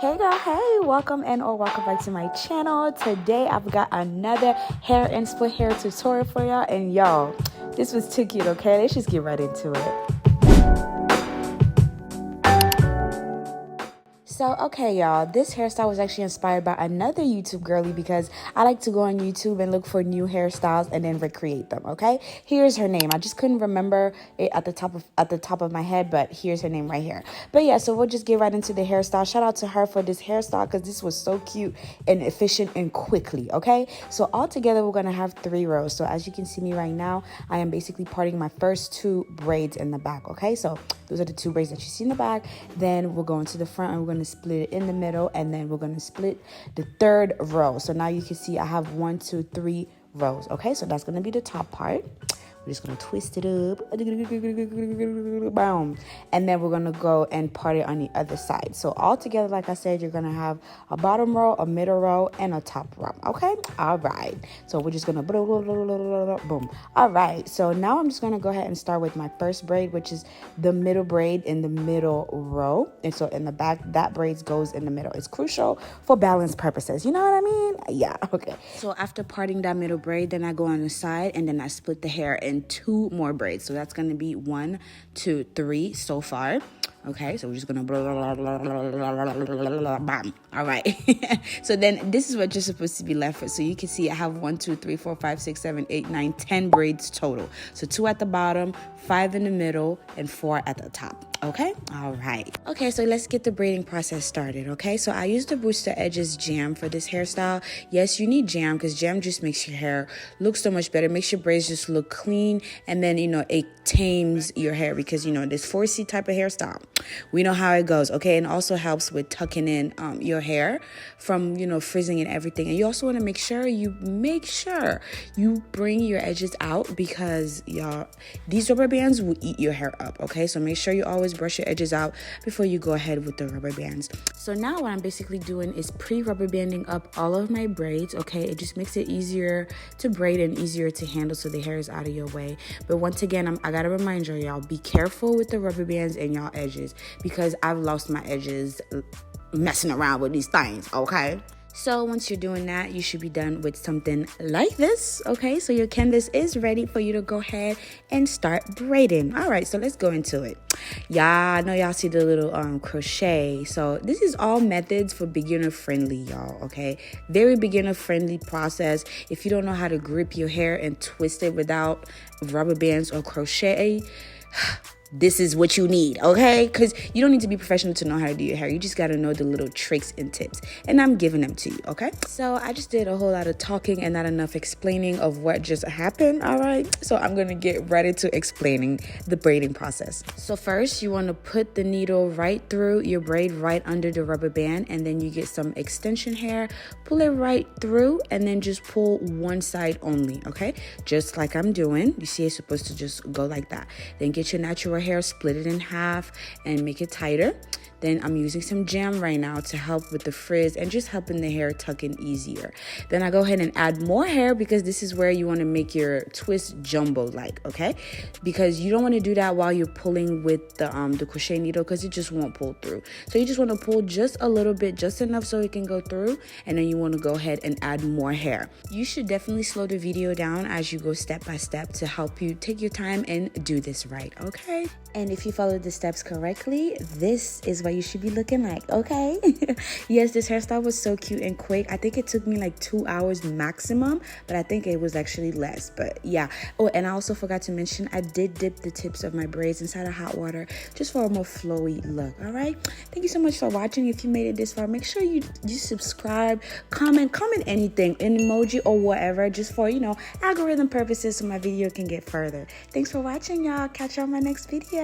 Hey girl, hey, welcome or welcome back to my channel. Today I've got another hair and split hair tutorial for y'all, and y'all, this was too cute. Okay, let's just get right into it. So, okay, y'all, this hairstyle was actually inspired by another YouTube girly because I like to go on YouTube and look for new hairstyles and then recreate them, okay? Here's her name. I just couldn't remember it at the top of my head, but here's her name right here. But yeah, so we'll just get right into the hairstyle. Shout out to her for this hairstyle because this was so cute and efficient and quickly, okay? So all together, we're going to have 3 rows. So as you can see me right now, I am basically parting my first 2 braids in the back, okay? So those are the 2 braids that you see in the back. Then we're going to the front and we're going to split it in the middle, and then we're going to split the 3rd row. So now you can see I have 1, 2, 3 rows. Okay, so that's going to be the top part. We're just going to twist it up. Boom. And then we're going to go and part it on the other side. So all together, like I said, you're going to have a bottom row, a middle row, and a top row. Okay? All right. So we're just going to boom. All right. So now I'm just going to go ahead and start with my first braid, which is the middle braid in the middle row. And so in the back, that braid goes in the middle. It's crucial for balance purposes. You know what I mean? Yeah. Okay. So after parting that middle braid, then I go on the side and then I split the hair in 2 more braids. So that's going to be 1, 2, 3 so far. Okay, so we're just gonna bam. All right. So then this is what you're supposed to be left with. So you can see I have 1, 2, 3, 4, 5, 6, 7, 8, 9, 10 braids total. So 2 at the bottom, 5 in the middle, and 4 at the top. Okay, all right. Okay, so let's get the braiding process started. Okay, so I use the Booster Edges jam for this hairstyle. Yes, you need jam because jam just makes your hair look so much better. Makes your braids just look clean, and then it tames your hair because this 4C type of hairstyle. We know how it goes, okay? And also helps with tucking in your hair from, frizzing and everything. And you also want to make sure you bring your edges out because, y'all, these rubber bands will eat your hair up, okay? So make sure you always brush your edges out before you go ahead with the rubber bands. So now what I'm basically doing is pre-rubber banding up all of my braids, okay? It just makes it easier to braid and easier to handle so the hair is out of your way. But once again, I got to remind y'all, be careful with the rubber bands and y'all edges, because I've lost my edges messing around with these things, okay? So once you're doing that, you should be done with something like this, okay? So your canvas is ready for you to go ahead and start braiding. All right, so let's go into it. Yeah, I know y'all see the little crochet. So this is all methods for beginner friendly, y'all, okay? Very beginner friendly process. If you don't know how to grip your hair and twist it without rubber bands or crochet, this is what you need, okay? Because you don't need to be professional to know how to do your hair. You just got to know the little tricks and tips. And I'm giving them to you, okay? So I just did a whole lot of talking and not enough explaining of what just happened, all right? So I'm going to get right into explaining the braiding process. So first, you want to put the needle right through your braid, right under the rubber band. And then you get some extension hair, pull it right through, and then just pull one side only, okay? Just like I'm doing. You see, it's supposed to just go like that. Then get your natural hair, split it in half and make it tighter. Then I'm using some jam right now to help with the frizz and just helping the hair tuck in easier. Then I go ahead and add more hair because this is where you want to make your twist jumbo like, okay? Because you don't want to do that while you're pulling with the crochet needle because it just won't pull through. So you just want to pull just a little bit, just enough so it can go through, and then you want to go ahead and add more hair. You should definitely slow the video down as you go step by step to help you take your time and do this right, okay? And if you follow the steps correctly, this is what you should be looking like, okay? Yes, this hairstyle was so cute and quick. I think it took me like 2 hours maximum, but I think it was actually less. But yeah. Oh, and I also forgot to mention, I did dip the tips of my braids inside of hot water just for a more flowy look, all right? Thank you so much for watching. If you made it this far, make sure you subscribe, comment anything, an emoji or whatever, just for, algorithm purposes so my video can get further. Thanks for watching, y'all. Catch you on my next video.